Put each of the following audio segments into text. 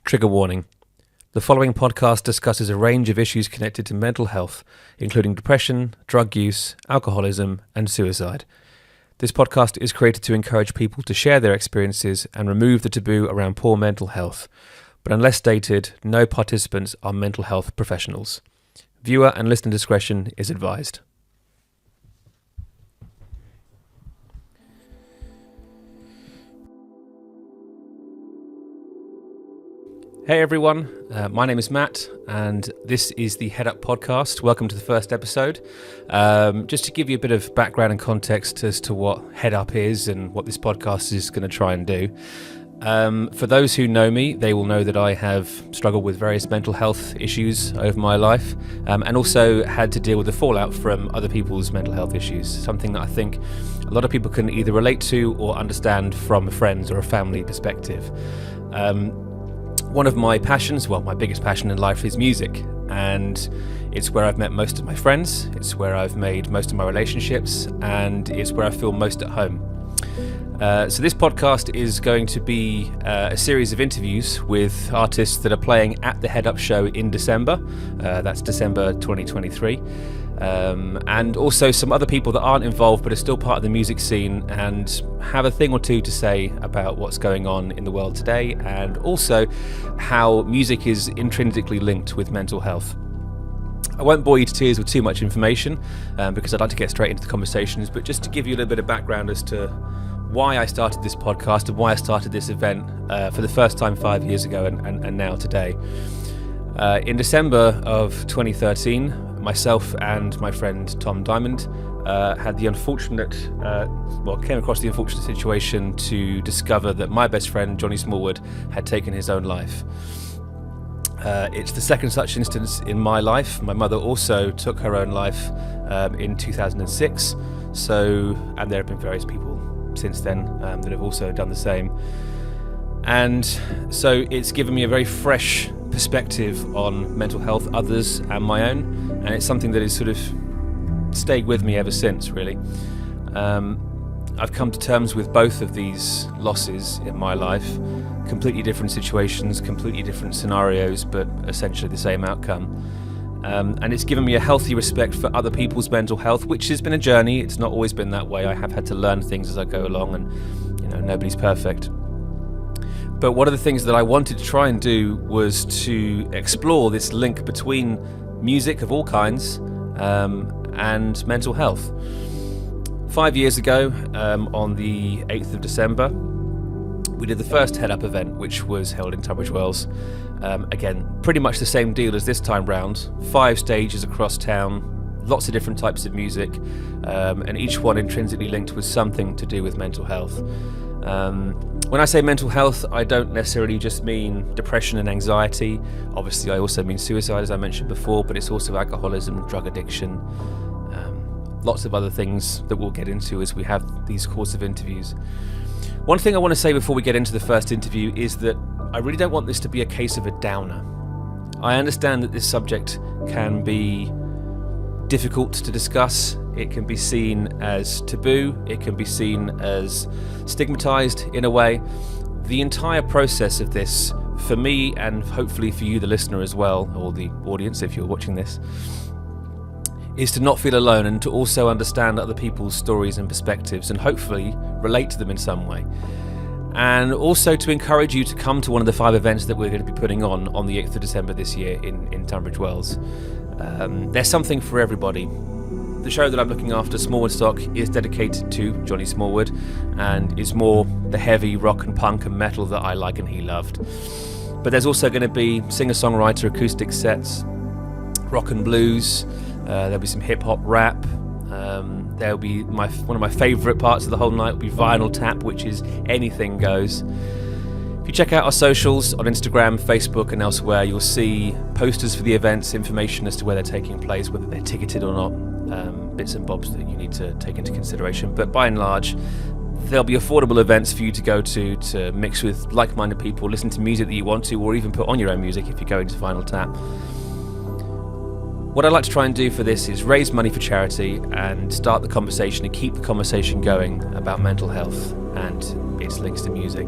Trigger warning. The following podcast discusses a range of issues connected to mental health, including depression, drug use, alcoholism, and suicide. This podcast is created to encourage people to share their experiences and remove the taboo around poor mental health. But unless stated, no participants are mental health professionals. Viewer and listener discretion is advised. Hey everyone, my name is Matt and this is the Head Up podcast. Welcome to the first episode. Just to give you a bit of background and context as to what Head Up is and what this podcast is going to try and do. For those who know me, they will know that I have struggled with various mental health issues over my life and also had to deal with the fallout from other people's mental health issues, something that I think a lot of people can either relate to or understand from a friend's or a family perspective. One of my passions, well, my biggest passion in life is music, and it's where I've met most of my friends, it's where I've made most of my relationships, and it's where I feel most at home. So this podcast is going to be a series of interviews with artists that are playing at the Head Up show in December. That's December 2023. And also some other people that aren't involved but are still part of the music scene and have a thing or two to say about what's going on in the world today, and also how music is intrinsically linked with mental health. I won't bore you to tears with too much information because I'd like to get straight into the conversations, but just to give you a little bit of background as to why I started this podcast and why I started this event for the first time 5 years ago and now today. In December of 2013, myself and my friend Tom Diamond came across the unfortunate situation to discover that my best friend Johnny Smallwood had taken his own life. It's the second such instance in my life. My mother also took her own life in 2006, and there have been various people since then that have also done the same. And so it's given me a very fresh perspective on mental health, others and my own, and it's something that has sort of stayed with me ever since, really. I've come to terms with both of these losses in my life, completely different situations, completely different scenarios, but essentially the same outcome. And it's given me a healthy respect for other people's mental health, which has been a journey. It's not always been that way. I have had to learn things as I go along, and nobody's perfect. But one of the things that I wanted to try and do was to explore this link between music of all kinds and mental health. 5 years ago, on the 8th of December, we did the first Head Up event, which was held in Tunbridge Wells. Again, pretty much the same deal as this time round. 5 stages across town, lots of different types of music, and each one intrinsically linked with something to do with mental health. When I say mental health, I don't necessarily just mean depression and anxiety. Obviously, I also mean suicide, as I mentioned before, but it's also alcoholism, drug addiction, lots of other things that we'll get into as we have these course of interviews. One thing I want to say before we get into the first interview is that I really don't want this to be a case of a downer. I understand that this subject can be difficult to discuss. It can be seen as taboo, it can be seen as stigmatized in a way. The entire process of this, for me and hopefully for you, the listener as well, or the audience if you're watching this, is to not feel alone and to also understand other people's stories and perspectives and hopefully relate to them in some way. And also to encourage you to come to one of the 5 events that we're going to be putting on the 8th of December this year in Tunbridge Wells. There's something for everybody. The show that I'm looking after, Smallwood Stock, is dedicated to Johnny Smallwood, and it's more the heavy rock and punk and metal that I like and he loved. But there's also going to be singer-songwriter acoustic sets, rock and blues, there'll be some hip-hop rap, there'll be one of my favourite parts of the whole night will be vinyl tap, which is anything goes. If you check out our socials on Instagram, Facebook and elsewhere, you'll see posters for the events, information as to where they're taking place, whether they're ticketed or not, bits and bobs that you need to take into consideration. But by and large, there'll be affordable events for you to go to mix with like-minded people, listen to music that you want to, or even put on your own music if you're going to Vinyl Tap. What I'd like to try and do for this is raise money for charity and start the conversation and keep the conversation going about mental health and its links to music.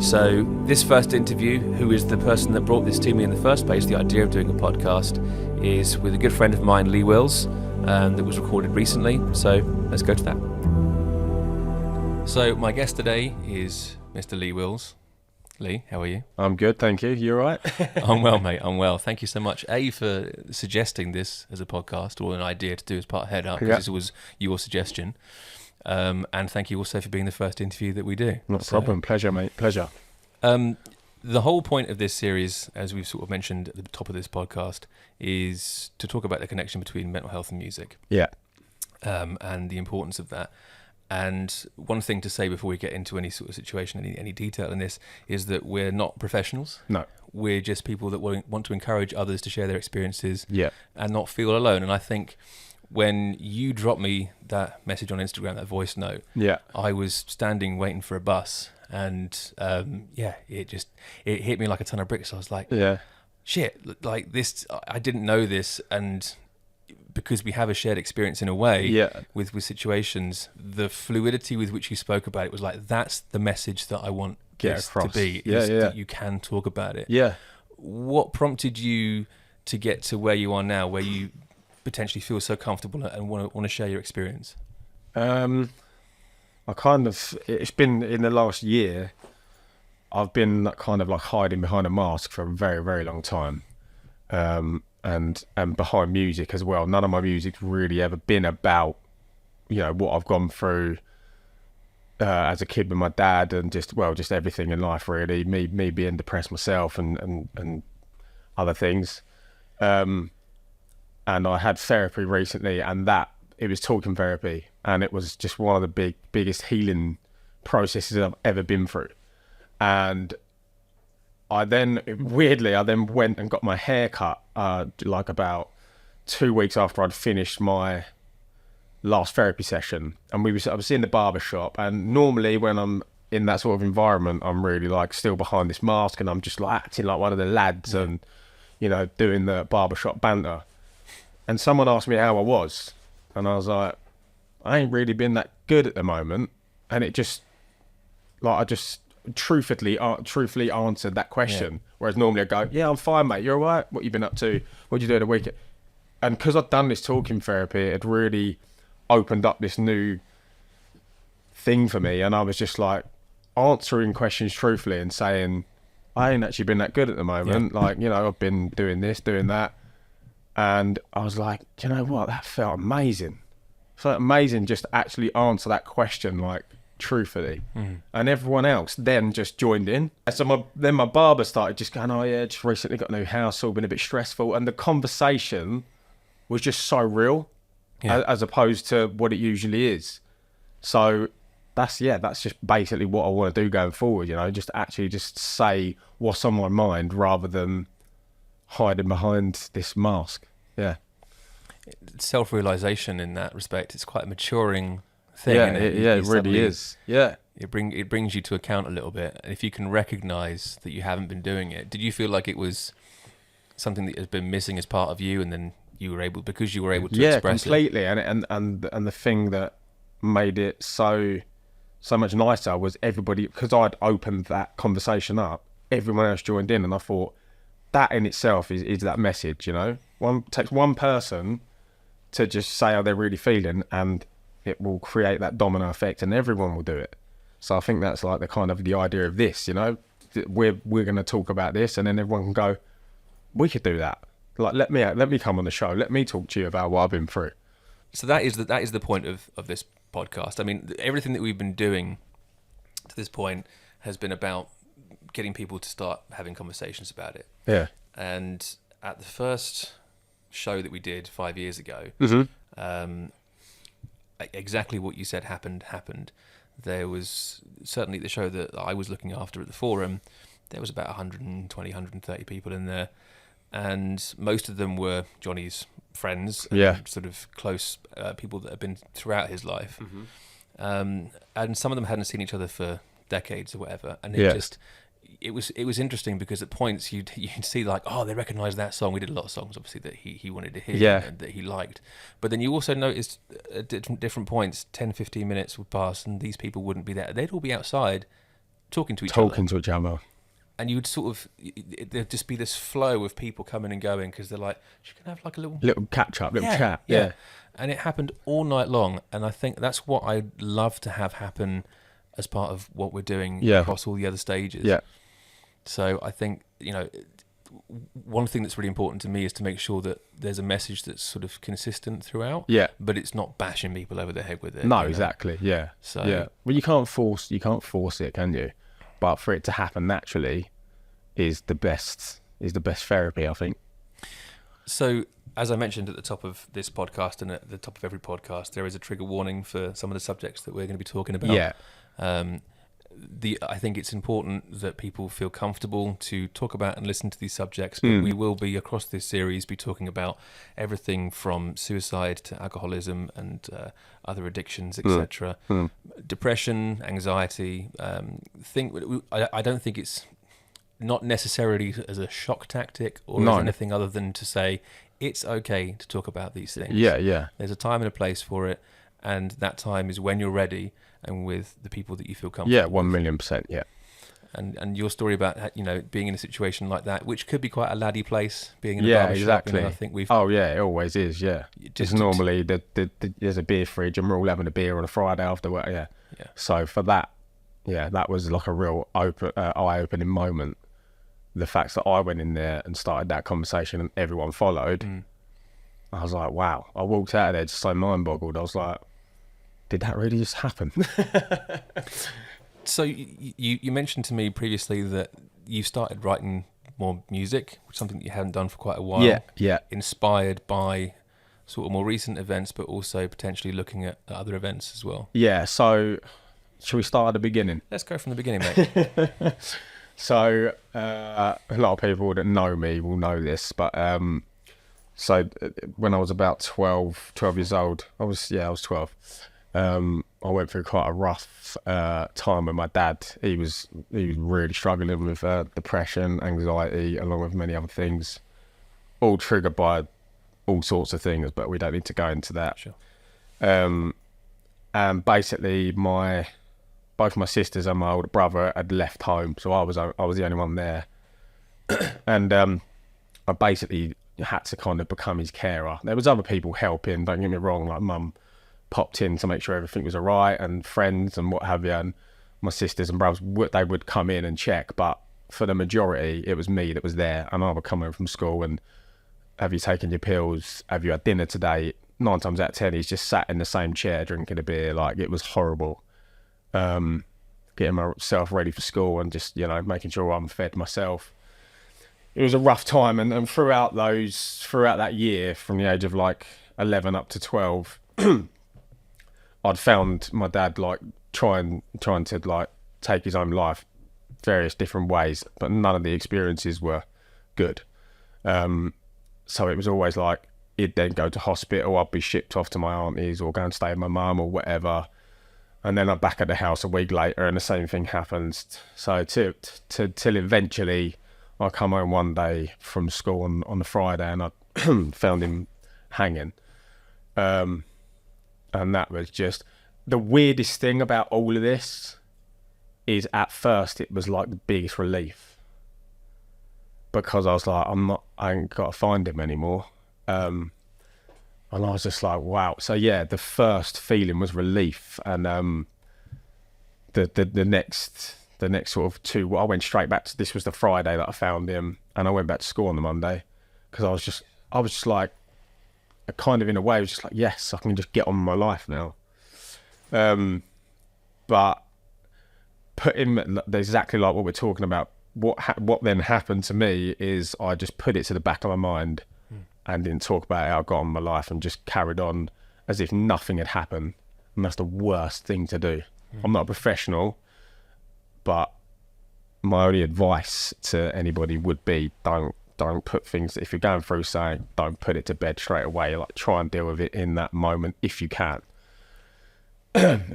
So this first interview, who is the person that brought this to me in the first place, the idea of doing a podcast, is with a good friend of mine, Lee Willz, that was recorded recently. So let's go to that. So my guest today is Mr. Lee Willz. Lee, how are you? I'm good, thank you. You all right? I'm well, mate. I'm well. Thank you so much, A, for suggesting this as a podcast or an idea to do as part of Head Up, because this was your suggestion. And thank you also for being the first interview that we do. Not a problem. Pleasure, mate. Pleasure. The whole point of this series, as we've sort of mentioned at the top of this podcast, is to talk about the connection between mental health and music. Yeah. And the importance of that. And one thing to say before we get into any sort of situation, any detail in this, is that we're not professionals. No. We're just people that want to encourage others to share their experiences and not feel alone. And I think when you dropped me that message on Instagram, that voice note, I was standing waiting for a bus, and it hit me like a ton of bricks. I was like, shit, like this, I didn't know this, and because we have a shared experience in a way with situations, the fluidity with which you spoke about it was like, that's the message that I want this to be, that you can talk about it. Yeah. What prompted you to get to where you are now, where you potentially feel so comfortable and want to share your experience? It's been in the last year, I've been kind of like hiding behind a mask for a very, very long time. And behind music as well. None of my music's really ever been about, what I've gone through as a kid with my dad, and just everything in life really. Me being depressed myself and other things. And I had therapy recently, and it was talking therapy, and it was just one of the biggest healing processes I've ever been through. And I then went and got my hair cut like about 2 weeks after I'd finished my last therapy session. And I was in the barber shop, and normally when I'm in that sort of environment, I'm really like still behind this mask, and I'm just like acting like one of the lads and, doing the barbershop banter. And someone asked me how I was, and I was like, I ain't really been that good at the moment. And it just, like, I just truthfully answered that question. Whereas normally I go, yeah, I'm fine, mate. You're all right? What you been up to? What'd you do at the weekend? And because I'd done this talking therapy, it had really opened up this new thing for me. And I was just like answering questions truthfully and saying, I ain't actually been that good at the moment. Like, I've been doing this, doing that. And I was like, do you know what? That felt amazing. It felt amazing just to actually answer that question, like, truthfully. And everyone else then just joined in. So my barber started just going, oh yeah, just recently got a new house, all been a bit stressful. And the conversation was just so real as opposed to what it usually is. So that's just basically what I want to do going forward, just actually just say what's on my mind rather than hiding behind this mask. Self-realization in that respect, it's quite a maturing thing. It really is. It brings you to account a little bit, and if you can recognize that you haven't been doing it, did you feel like it was something that has been missing as part of you, and then you were able to express completely. And the thing that made it so much nicer was everybody, because I'd opened that conversation up, everyone else joined in, and I thought that in itself is that message. Takes one person to just say how they're really feeling, and it will create that domino effect, and everyone will do it. So I think that's like the idea of this, we're going to talk about this, and then everyone can go, we could do that. Like, let me come on the show. Let me talk to you about what I've been through. So that is the point of this podcast. I mean, everything that we've been doing to this point has been about getting people to start having conversations about it. Yeah. And at the first show that we did 5 years ago, exactly what you said happened. There was certainly the show that I was looking after at the Forum, there was about 120, 130 people in there, and most of them were Johnny's friends and sort of close people that have been throughout his life. And some of them hadn't seen each other for decades or whatever, and it was interesting because at points you'd see like, oh, they recognise that song. We did a lot of songs obviously that he wanted to hear and that he liked, but then you also noticed at different points 10-15 minutes would pass and these people wouldn't be there. They'd all be outside talking to each other. And you would sort of, there'd just be this flow of people coming and going because they're like, you can have like a little catch up, chat. Yeah. And it happened all night long. And I think that's what I'd love to have happen as part of what we're doing across all the other stages. Yeah. So I think, you know, one thing that's really important to me is to make sure that there's a message that's sort of consistent throughout. Yeah. But it's not bashing people over the head with it. No, exactly. Yeah. So well, you can't force it, can you? But for it to happen naturally is the best therapy, I think. So, as I mentioned at the top of this podcast and at the top of every podcast, there is a trigger warning for some of the subjects that we're going to be talking about. Yeah. I think it's important that people feel comfortable to talk about and listen to these subjects, but we will be, across this series, be talking about everything from suicide to alcoholism and other addictions, etc. Depression, anxiety. I don't think it's not necessarily as a shock tactic or as anything other than to say it's okay to talk about these things. Yeah. There's a time and a place for it, and that time is when you're ready and with the people that you feel comfortable. Yeah, 1,000,000%. Yeah. And your story about, you know, being in a situation like that, which could be quite a laddie place, being in a barber exactly. shop. You know, I think we've. Oh yeah, it always is. Yeah. Just normally there's a beer fridge and we're all having a beer on a Friday after work. Yeah. So for that, that was like a real eye-opening moment. The fact that I went in there and started that conversation and everyone followed, I was like, wow. I walked out of there just so mind-boggled. I was like, did that really just happen? So you mentioned to me previously that you started writing more music, which is something that you hadn't done for quite a while. Yeah. Inspired by sort of more recent events, but also potentially looking at other events as well. Yeah, so shall we start at the beginning? Let's go from the beginning, mate. So a lot of people that know me will know this, but so when I was about 12 years old, I was 12. I went through quite a rough time with my dad. He was really struggling with depression, anxiety, along with many other things, all triggered by all sorts of things, but we don't need to go into that. Sure. And basically both my sisters and my older brother had left home, so I was the only one there. And I basically had to kind of become his carer. There was other people helping, don't get me wrong, like mum popped in to make sure everything was all right, and friends and what have you, and my sisters and brothers, they would come in and check, but for the majority it was me that was there. And I would come home from school and, have you taken your pills, have you had dinner today? 9 times out of 10 he's just sat in the same chair drinking a beer. Like, it was horrible. Getting myself ready for school and just, you know, making sure I'm fed myself. It was a rough time, and throughout that year, from the age of like 11 up to 12, I'd found my dad like trying to like take his own life various different ways, but none of the experiences were good. So it was always like he'd then go to hospital, I'd be shipped off to my auntie's or go and stay with my mum or whatever, and then I'm back at the house a week later and the same thing happens. So till eventually I come home one day from school on the Friday and I found him hanging. And that was just the weirdest thing about all of this is, at first it was like the biggest relief, because I was like, I ain't got to find him anymore. And I was just like, wow. So yeah, the first feeling was relief, and the next sort of 2, I went straight back to, this was the Friday that I found him, and I went back to school on the Monday, because I was just like, kind of in a way, I was just like, yes, I can just get on with my life now. But put him exactly like what we're talking about. What then happened to me is I just put it to the back of my mind and didn't talk about how I got on with my life and just carried on as if nothing had happened. And that's the worst thing to do. I'm not a professional, but my only advice to anybody would be, don't put things, if you're going through something, don't put it to bed straight away. Like, try and deal with it in that moment if you can.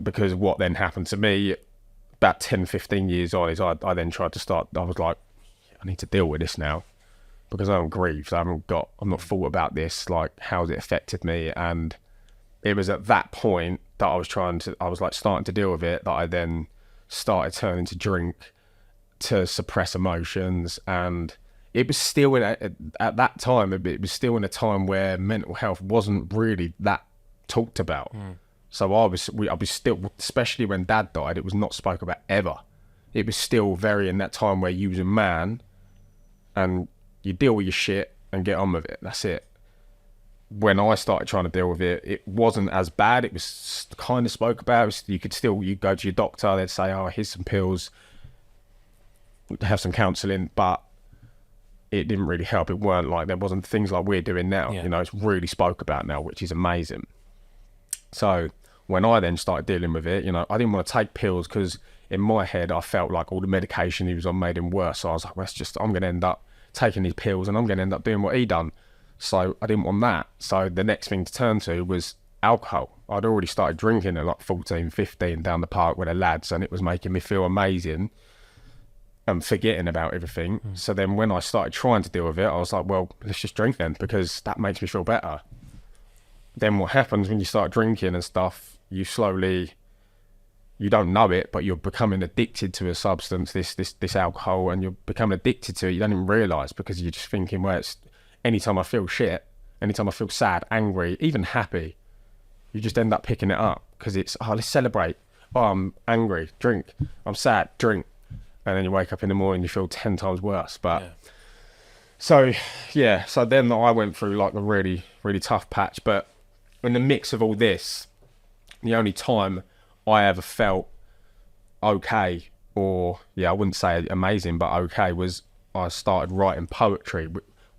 Because what then happened to me about 10-15 years on is I then tried to start, I was like, I need to deal with this now, because I haven't grieved, I'm not thought about this, like how's it affected me. And it was at that point that I was like starting to deal with it, that I then started turning to drink to suppress emotions. And it was still at that time, it was still in a time where mental health wasn't really that talked about. So I was still, especially when Dad died, it was not spoke about ever. It was still very in that time where you was a man and you deal with your shit and get on with it. That's it. When I started trying to deal with it, it wasn't as bad. It was kind of spoke about. You go to your doctor, they'd say, oh, here's some pills, have some counselling, but it didn't really help. It weren't like, there wasn't things like we're doing now. Yeah. You know, it's really spoke about now, which is amazing. So when I then started dealing with it, you know, I didn't want to take pills because in my head, I felt like all the medication he was on made him worse. So I was like, well, I'm going to end up taking these pills and I'm going to end up doing what he done. So I didn't want that. So the next thing to turn to was alcohol. I'd already started drinking at like 14, 15 down the park with the lads, and it was making me feel amazing and forgetting about everything. So then when I started trying to deal with it, I was like, well, let's just drink then, because that makes me feel better. Then what happens when you start drinking and stuff, you don't know it, but you're becoming addicted to a substance, this alcohol, and you're becoming addicted to it. You don't even realise, because you're just thinking, well, it's anytime I feel shit, anytime I feel sad, angry, even happy, you just end up picking it up, because it's, oh, let's celebrate. Oh, I'm angry, drink. I'm sad, drink. And then you wake up in the morning, you feel 10 times worse. But so then I went through like a really, really tough patch. But in the mix of all this, the only time I ever felt okay, or I wouldn't say amazing, but okay, was I started writing poetry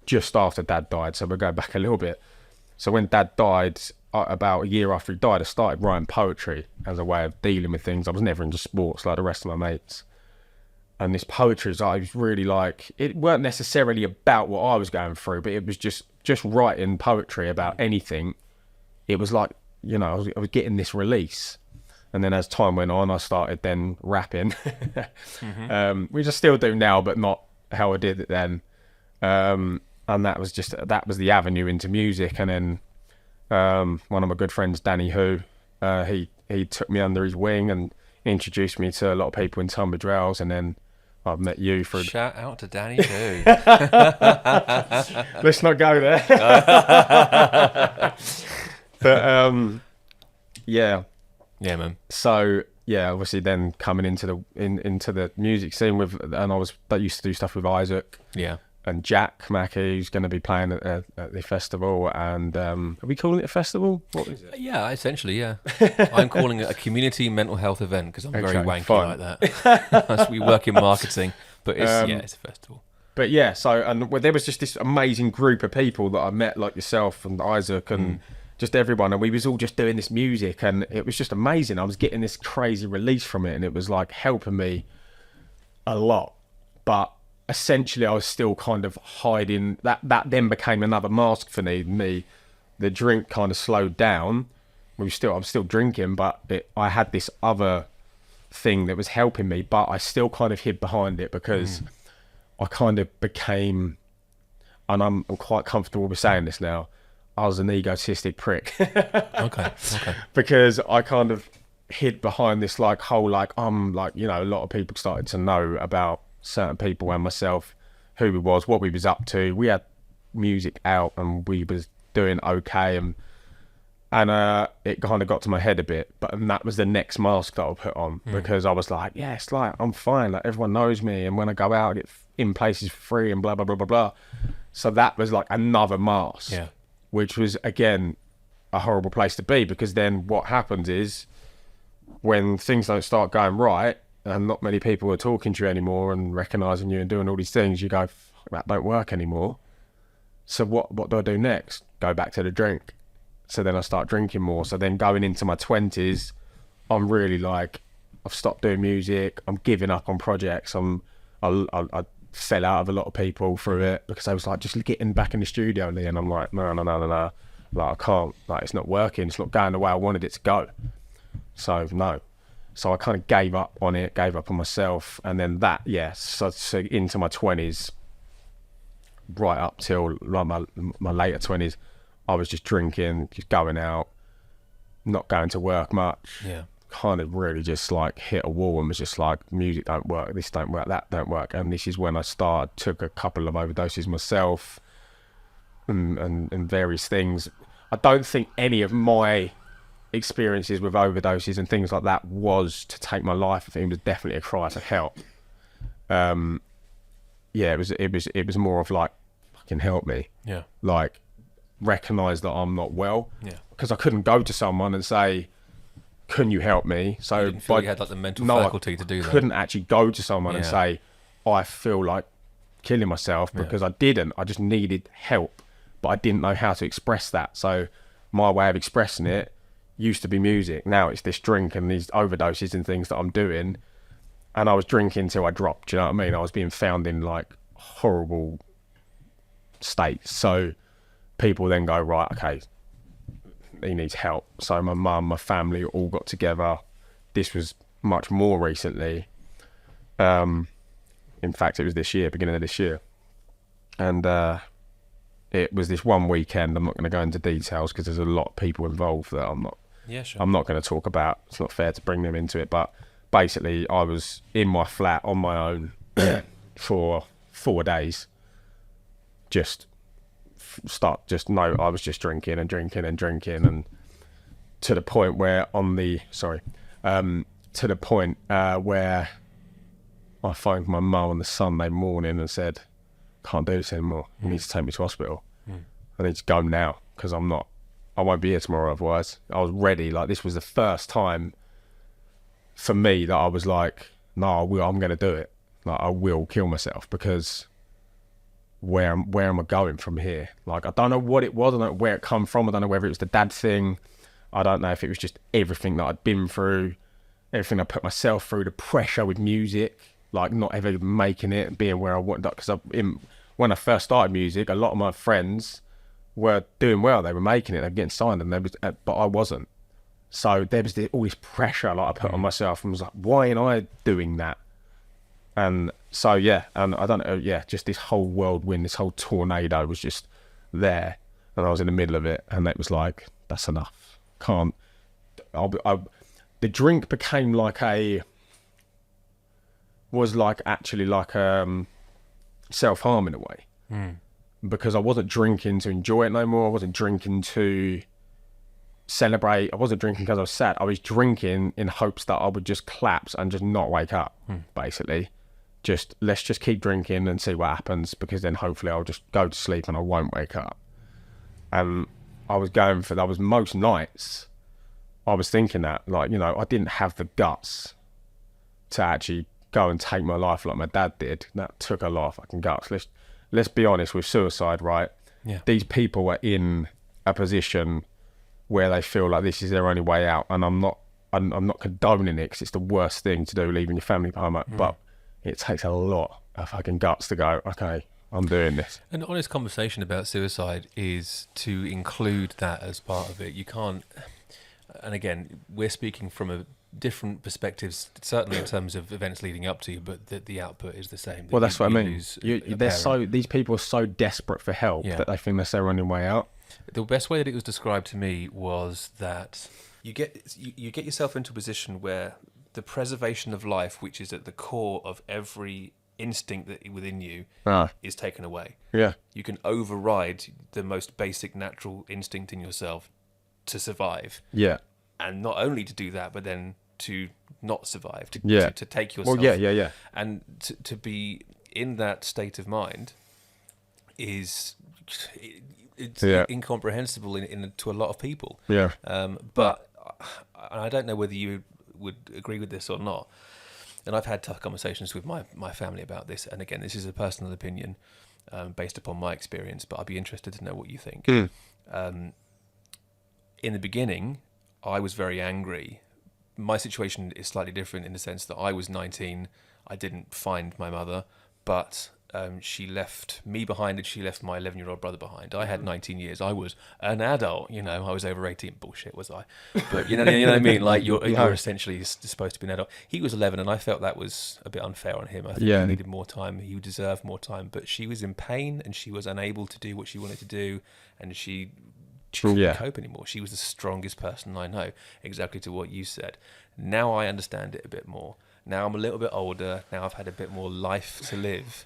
just after Dad died. So we'll go back a little bit. So when Dad died, about a year after he died, I started writing poetry as a way of dealing with things. I was never into sports like the rest of my mates. And this poetry, I was really like, it weren't necessarily about what I was going through, but it was just writing poetry about anything. It was like, you know, I was getting this release. And then as time went on, I started then rapping, which I still do now, but not how I did it then. And that was the avenue into music. And then one of my good friends, Danny Who, he took me under his wing and introduced me to a lot of people in Tunbridge Wells, and then I've met you for... Shout out to Danny Who. Let's not go there. But yeah, man. So obviously then coming into the music scene and I used to do stuff with Isaac. Yeah. And Jack Mackey, who's going to be playing at the festival. And are we calling it a festival? What is it? Yeah, essentially, yeah. I'm calling it a community mental health event because I'm very wanky like that. We work in marketing, but it's a festival. But there was just this amazing group of people that I met, like yourself and Isaac and just everyone, and we was all just doing this music, and it was just amazing. I was getting this crazy release from it, and it was like helping me a lot. But essentially I was still kind of hiding. That then became another mask for me. The drink kind of slowed down. I was still drinking, but I had this other thing that was helping me, but I still kind of hid behind it because I kind of became, and I'm quite comfortable with saying this now, I was an egotistic prick. Okay. Because I kind of hid behind this like whole like, a lot of people started to know about certain people and myself, who we was, what we was up to. We had music out and we was doing okay, and it kind of got to my head a bit, and that was the next mask that I put on, because I was like, it's like I'm fine, like everyone knows me, and when I go out I get in places for free and blah blah blah blah blah. So that was like another mask, which was again a horrible place to be, because then what happens is when things don't start going right and not many people are talking to you anymore and recognising you and doing all these things, you go, that don't work anymore. So what do I do next? Go back to the drink. So then I start drinking more. So then going into my 20s, I'm really like, I've stopped doing music. I'm giving up on projects. I fell out of a lot of people through it because I was like, just getting back in the studio, Lee, and I'm like, no. Like, I can't. Like, it's not working. It's not going the way I wanted it to go. So, no. So I kind of gave up on it, gave up on myself. And then so into my 20s, right up till like my later 20s, I was just drinking, just going out, not going to work much. Yeah. kind of really just like hit a wall and was just like, music don't work, this don't work, that don't work. And this is when I took a couple of overdoses myself and various things. I don't think any of my experiences with overdoses and things like that was to take my life. I think it was definitely a cry for help. It was more of like, fucking help me. Yeah. Like, recognise that I'm not well. Yeah. Because I couldn't go to someone and say, can you help me? So you didn't feel you had like the mental faculty to do that. I couldn't actually go to someone and say, I feel like killing myself, because I didn't. I just needed help, but I didn't know how to express that. So my way of expressing it used to be music. Now it's this drink and these overdoses and things that I'm doing. And I was drinking till I dropped, do you know what I mean? I was being found in like horrible states. So people then go, right, okay, he needs help. So my mum, my family all got together. This was much more recently. In fact, it was this year, beginning of this year. And it was this one weekend. I'm not going to go into details because there's a lot of people involved that I'm not going to talk about. It's not fair to bring them into it. But basically, I was in my flat on my own for 4 days. I was just drinking and to the point where where I phoned my mum on the Sunday morning and said, can't do this anymore. You need to take me to hospital. I need to go now because I won't be here tomorrow otherwise. I was ready. Like, this was the first time for me that I was like, no, I'm going to do it. Like, I will kill myself, because where am I going from here? Like, I don't know what it was. I don't know where it come from. I don't know whether it was the dad thing. I don't know if it was just everything that I'd been through, everything I put myself through, the pressure with music, like not ever making it and being where I wanted. Because when I first started music, a lot of my friends were doing well. They were making it. They were getting signed, but I wasn't. So there was all this pressure like I put on myself, and was like, why am I doing that? And so, and I don't know, just this whole whirlwind, this whole tornado was just there, and I was in the middle of it, and it was like, that's enough. The drink became actually self-harm in a way, because I wasn't drinking to enjoy it no more. I wasn't drinking to celebrate. I wasn't drinking because I was sad. I was drinking in hopes that I would just collapse and just not wake up, basically. Let's just keep drinking and see what happens, because then hopefully I'll just go to sleep and I won't wake up. And I was most nights I was thinking that, like, you know, I didn't have the guts to actually go and take my life like my dad did. That took a lot of fucking guts. Let's be honest with suicide, right? Yeah. These people are in a position where they feel like this is their only way out, and I'm not condoning it, because it's the worst thing to do, leaving your family behind. But it takes a lot of fucking guts to go, okay, I'm doing this. An honest conversation about suicide is to include that as part of it. You can't, and again, we're speaking from a different perspectives, certainly in terms of events leading up to you, but the output is the same. Well, that's what I mean. These people are so desperate for help that they think that's their only way out. The best way that it was described to me was that you get yourself into a position where the preservation of life, which is at the core of every instinct that within you, is taken away. Yeah. You can override the most basic natural instinct in yourself to survive. Yeah. And not only to do that, but then to not survive, to take yourself. Well, yeah. And to be in that state of mind is incomprehensible to a lot of people. Yeah. But I don't know whether you would agree with this or not. And I've had tough conversations with my family about this. And again, this is a personal opinion based upon my experience, but I'd be interested to know what you think. In the beginning, I was very angry. My situation is slightly different in the sense that I was 19. I didn't find my mother, but she left me behind, and she left my 11-year-old brother behind. I had 19 years. I was an adult. You know, I was over 18. Bullshit, was I? But you know what I mean? Like, you're essentially supposed to be an adult. He was 11, and I felt that was a bit unfair on him. I think he needed more time. He deserved more time. But she was in pain, and she was unable to do what she wanted to do, and she couldn't cope anymore. She was the strongest person I know, exactly to what you said. Now I understand it a bit more. Now I'm a little bit older. Now I've had a bit more life to live.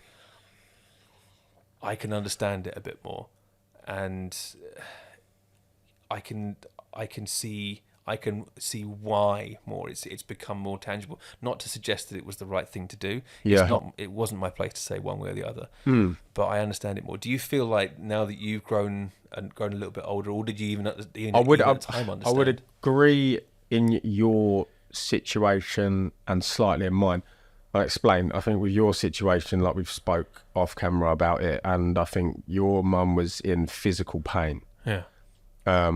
I can understand it a bit more, and I can see why more. It's become more tangible. Not to suggest that it was the right thing to do. It wasn't my place to say one way or the other. But I understand it more. Do you feel like now that you've grown a little bit older, or did you even at the time understand? I would agree in your situation and slightly in mine. I'll explain. I think with your situation, like we've spoke off camera about it, and I think your mum was in physical pain. Yeah. I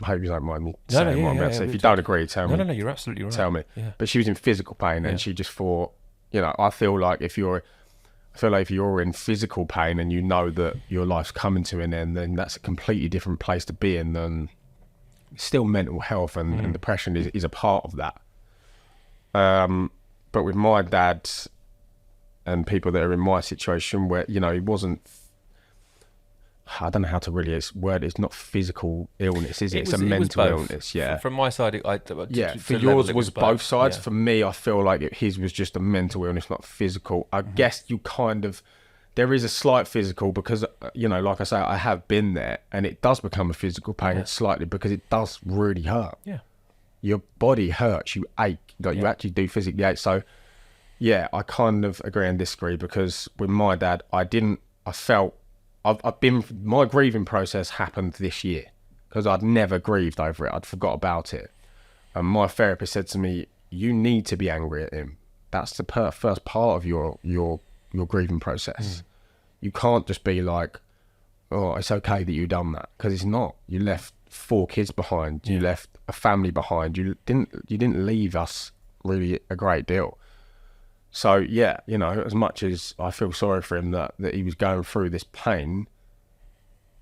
hope you don't mind me saying what I'm about to say. If you don't agree, tell me. No, you're absolutely right. Tell me. Yeah. But she was in physical pain, and she just thought, I feel like if you're in physical pain and you know that your life's coming to an end, then that's a completely different place to be in than still mental health and depression is a part of that. But with my dad and people that are in my situation where, he wasn't, I don't know how to really word it. It's not physical illness, is it? It's a mental illness, yeah. From my side, for yours was both sides. Yeah. For me, I feel like his was just a mental illness, not physical. I guess you there is a slight physical because, like I say, I have been there, and it does become a physical pain slightly because it does really hurt. Yeah. Your body hurts, you ache, you actually do physically ache. So, yeah, I kind of agree and disagree because with my dad, my grieving process happened this year because I'd never grieved over it. I'd forgot about it. And my therapist said to me, you need to be angry at him. That's the first part of your grieving process. You can't just be like, oh, it's okay that you've done that, because it's not. You left 4 kids behind. You left a family behind. You didn't leave us really a great deal. So, yeah, as much as I feel sorry for him that he was going through this pain,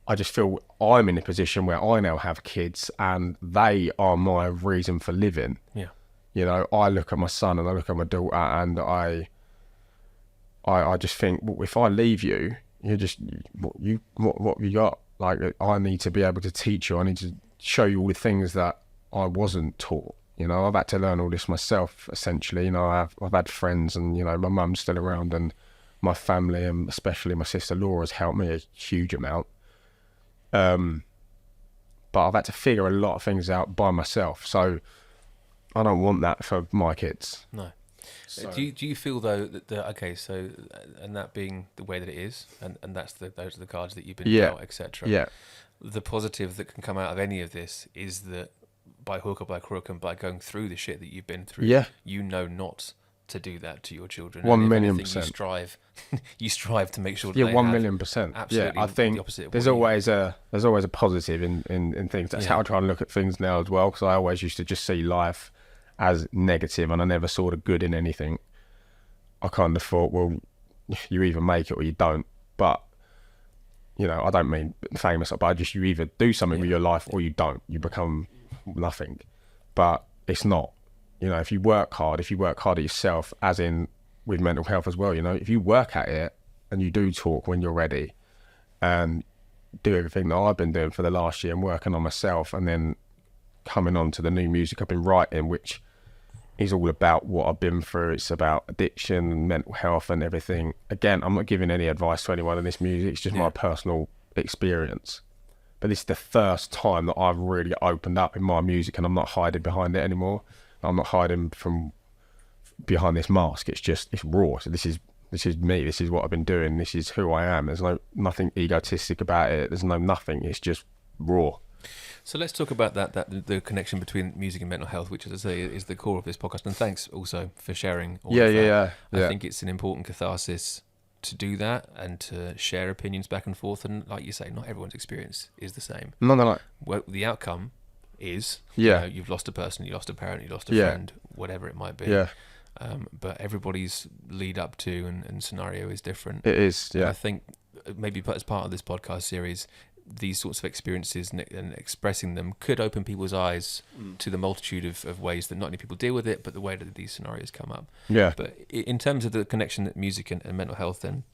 I just feel I'm in a position where I now have kids and they are my reason for living. Yeah. I look at my son and I look at my daughter and I just think, well, if I leave you, what have you got? Like, I need to be able to teach you. I need to show you all the things that I wasn't taught. I've had to learn all this myself, essentially. I've had friends and, my mum's still around and my family, and especially my sister Laura, has helped me a huge amount. But I've had to figure a lot of things out by myself. So I don't want that for my kids. No. So. Do you feel though that so and that being the way that it is, and those are the cards that you've been dealt, etc. Yeah. The positive that can come out of any of this is that by hook or by crook and by going through the shit that you've been through, not to do that to your children. 1,000,000%. You strive to make sure that 1,000,000%. Absolutely. I think the opposite of there's always a positive in things. That's how I try and look at things now as well, because I always used to just see life as negative and I never saw the good in anything. I kind of thought, well, you either make it or you don't. But I don't mean famous, but you either do something with your life or you don't. You become nothing. But it's not. If you work hard at yourself, as in with mental health as well, if you work at it and you do talk when you're ready and do everything that I've been doing for the last year and working on myself, and then coming on to the new music I've been writing, which is all about what I've been through. It's about addiction and mental health and everything. Again, I'm not giving any advice to anyone in this music. It's just my personal experience. But this is the first time that I've really opened up in my music, and I'm not hiding behind it anymore. I'm not hiding from behind this mask. It's raw. So this is me. This is what I've been doing. This is who I am. There's nothing egotistic about it. There's nothing. It's just raw. So let's talk about the connection between music and mental health, which, as I say, is the core of this podcast. And thanks also for sharing all of that. I think it's an important catharsis to do that and to share opinions back and forth. And like you say, not everyone's experience is the same. No. Well, the outcome is, you've lost a person, you lost a parent, you lost a friend, whatever it might be. Yeah. But everybody's lead up to and scenario is different. It is, yeah. And I think maybe as part of this podcast series, these sorts of experiences and expressing them could open people's eyes to the multitude of ways that not only people deal with it, but the way that these scenarios come up. Yeah. But in terms of the connection that music and mental health then,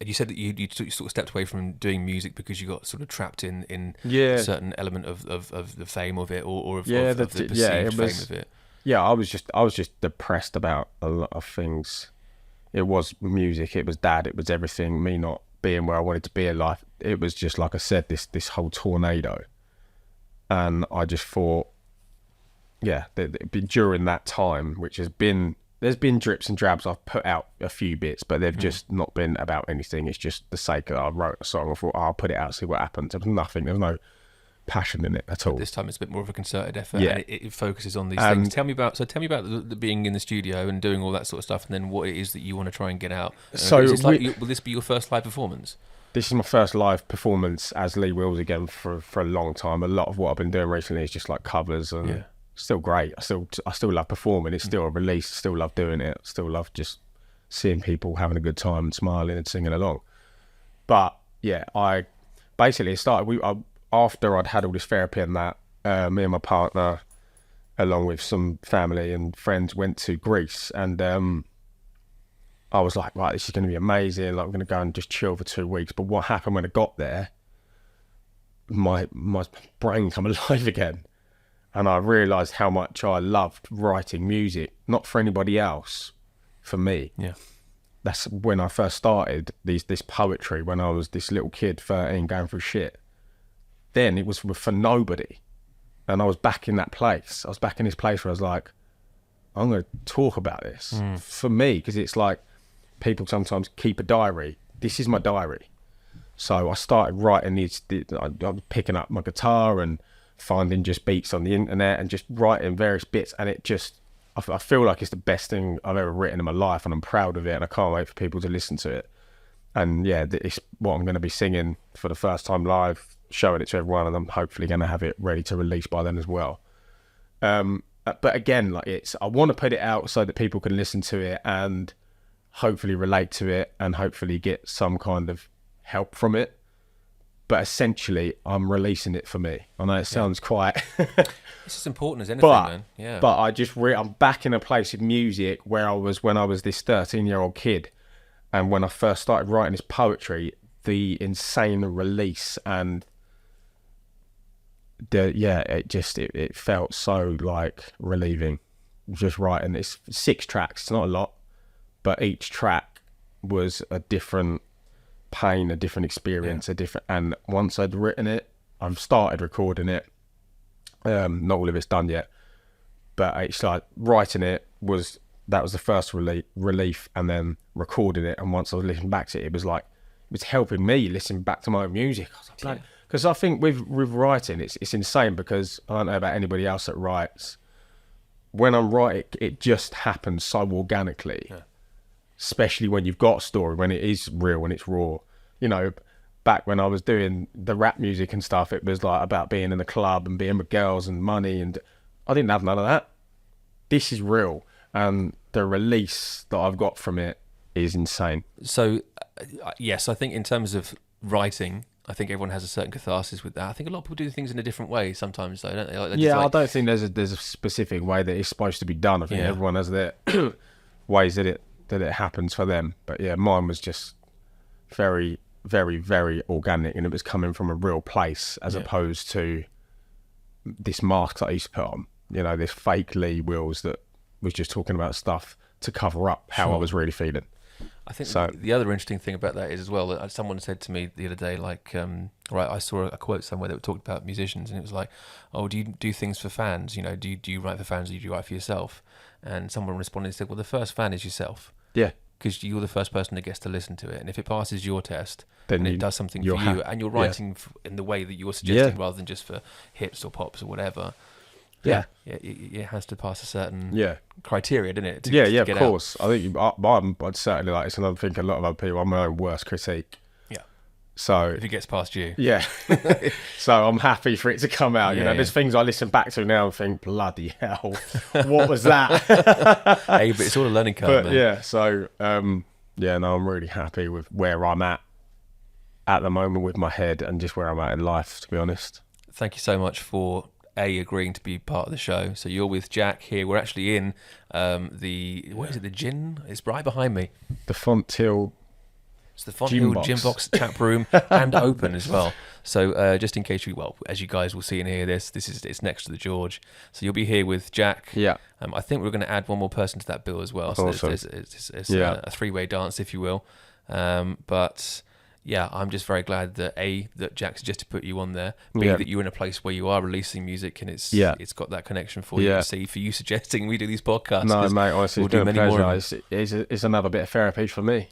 you said that you sort of stepped away from doing music because you got sort of trapped in Yeah. a certain element of the fame of it, or of Yeah, the perceived fame of it. Yeah, I was just depressed about a lot of things. It was music, it was dad, it was everything. Me not being where I wanted to be in life. It was just, like I said, this whole tornado. And I just thought, yeah, during that time, which has been, there's been drips and drabs. I've put out a few bits, but they've just not been about anything. It's just the sake of, I wrote a song, I thought, I'll put it out, see what happens. There was nothing, there was no passion in it at all. This time it's a bit more of a concerted effort, Yeah. and it focuses on these things. Tell me about the being in the studio and doing all that sort of stuff, and then what it is that you want to try and get out. So will this be your first live performance? This is my first live performance as Lee Willz again for a long time. A lot of what I've been doing recently is just like covers, and still great. I still love performing. It's still a release. I still love doing it. I still love just seeing people having a good time and smiling and singing along. But yeah, I basically started. After I'd had all this therapy and that, me and my partner, along with some family and friends, went to Greece, and I was like, right, this is going to be amazing. Like, I'm going to go and just chill for 2 weeks. But what happened when I got there? My brain come alive again, and I realised how much I loved writing music, not for anybody else, for me. Yeah. That's when I first started this poetry, when I was this little kid, 13, going through shit. Then it was for nobody. And I was back in that place. I was back in this place where I was like, I'm going to talk about this for me, because it's like, people sometimes keep a diary. This is my diary. So I started writing I was picking up my guitar and finding just beats on the internet and just writing various bits. And it just, I feel like it's the best thing I've ever written in my life, and I'm proud of it, and I can't wait for people to listen to it. And yeah, it's what I'm going to be singing for the first time live, showing it to everyone, and I'm hopefully going to have it ready to release by then as well. But again, like, I want to put it out so that people can listen to it and hopefully relate to it and hopefully get some kind of help from it. But essentially, I'm releasing it for me. I know it sounds quite It's as important as anything, man. Yeah. But I'm back in a place of music where I was when I was this 13-year-old kid, and when I first started writing this poetry, the insane release and it felt so like relieving. Just writing. It's 6 tracks. It's not a lot, but each track was a different pain, a different experience, and once I'd written it, I've started recording it. Not all of it's done yet, but it's like writing it was the first relief, and then recording it. And once I was listening back to it, it was helping me listen back to my own music. I was like, because I think with writing, it's insane, because I don't know about anybody else that writes. When I'm writing, it just happens so organically. Yeah. Especially when you've got a story, when it is real, when it's raw. You know, back when I was doing the rap music and stuff, it was like about being in the club and being with girls and money, and I didn't have none of that. This is real, and the release that I've got from it is insane. So, yes, I think in terms of writing, I think everyone has a certain catharsis with that. I think a lot of people do things in a different way sometimes, though, don't they? I don't think there's a specific way that it's supposed to be done. I think everyone has their ways that it happens for them. But yeah, mine was just very, very, very organic, and it was coming from a real place as opposed to this mask that I used to put on. You know, this fake Lee Willz that was just talking about stuff to cover up how I was really feeling. I think the other interesting thing about that is as well that someone said to me the other day, like, I saw a quote somewhere that talked about musicians, and it was like, oh, do you do things for fans? You know, do you write for fans, or do you write for yourself? And someone responded and said, well, the first fan is yourself. Yeah. Because you're the first person that gets to listen to it, and if it passes your test, then it does something for you, and you're writing in the way that you're suggesting, rather than just for hits or pops or whatever. It has to pass a certain criteria, doesn't it? Of course. I think I'd certainly like. It's another thing. A lot of other people, I'm my own worst critique. Yeah. So if it gets past you, so I'm happy for it to come out. You know, there's things I listen back to now and think, bloody hell, what was that? Hey, but it's all a learning curve, man. Yeah. So I'm really happy with where I'm at the moment with my head and just where I'm at in life. To be honest. Thank you so much for agreeing to be part of the show. So you're with Jack here. We're actually in the gin? It's right behind me. The Fontil It's the Fonthill Gym Gym Box tap room and open as well. So just in case as you guys will see and hear this, it's next to the George. So you'll be here with Jack. Yeah. I think we're going to add one more person to that bill as well. So Awesome. it's a three-way dance, if you will. But yeah, I'm just very glad that Jack suggested to put you on there. B, that you're in a place where you are releasing music and it's got that connection for you. C, for you suggesting we do these podcasts. No, mate, honestly, we'll do many more. It's another bit of therapy for me.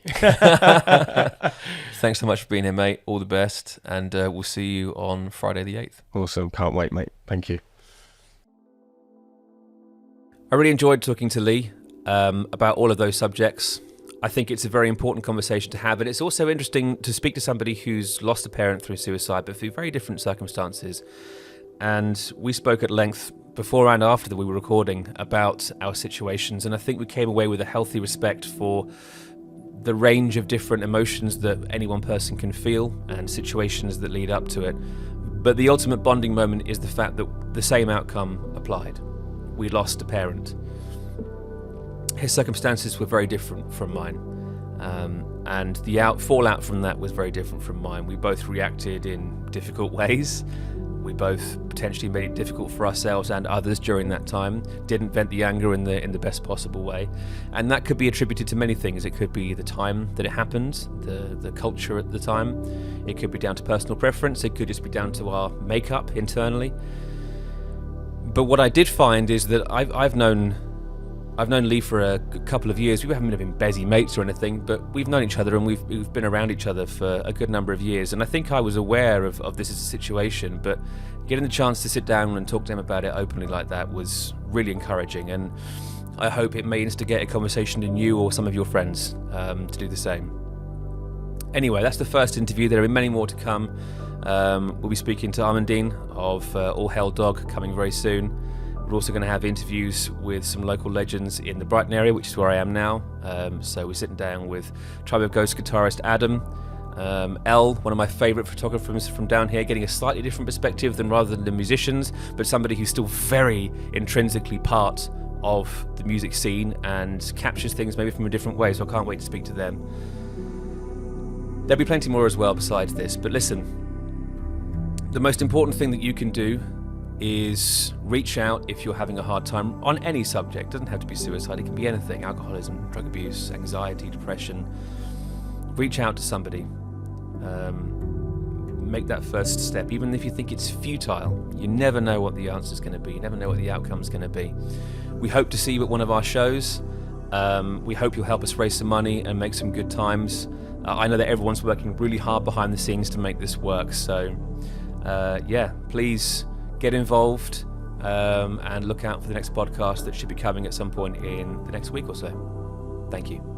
Thanks so much for being here, mate. All the best, and we'll see you on Friday the 8th. Awesome. Can't wait, mate. Thank you. I really enjoyed talking to Lee about all of those subjects. I think it's a very important conversation to have, and it's also interesting to speak to somebody who's lost a parent through suicide, but through very different circumstances. And we spoke at length before and after that we were recording about our situations, and I think we came away with a healthy respect for the range of different emotions that any one person can feel and situations that lead up to it. But the ultimate bonding moment is the fact that the same outcome applied. We lost a parent. His circumstances were very different from mine, and the fallout from that was very different from mine. We both reacted in difficult ways. We both potentially made it difficult for ourselves and others during that time, didn't vent the anger in the best possible way. And that could be attributed to many things. It could be the time that it happened, the culture at the time. It could be down to personal preference. It could just be down to our makeup internally. But what I did find is that I've known Lee for a couple of years. We haven't been busy mates or anything, but we've known each other and we've been around each other for a good number of years. And I think I was aware of this as a situation, but getting the chance to sit down and talk to him about it openly like that was really encouraging. And I hope it may instigate a conversation in you or some of your friends to do the same. Anyway, that's the first interview. There are many more to come. We'll be speaking to Armandine of All Hell Dog coming very soon. We're also going to have interviews with some local legends in the Brighton area, which is where I am now. So we're sitting down with Tribe of Ghosts guitarist Adam, L, one of my favourite photographers from down here, getting a slightly different perspective than rather than the musicians, but somebody who's still very intrinsically part of the music scene and captures things maybe from a different way. So I can't wait to speak to them. There'll be plenty more as well besides this, but listen, the most important thing that you can do is reach out if you're having a hard time on any subject. It doesn't have to be suicide, it can be anything: alcoholism, drug abuse, anxiety, depression. Reach out to somebody. Make that first step, even if you think it's futile. You never know what the answer's going to be, you never know what the outcome's going to be. We hope to see you at one of our shows. We hope you'll help us raise some money and make some good times. I know that everyone's working really hard behind the scenes to make this work, so please get involved and look out for the next podcast that should be coming at some point in the next week or so. Thank you.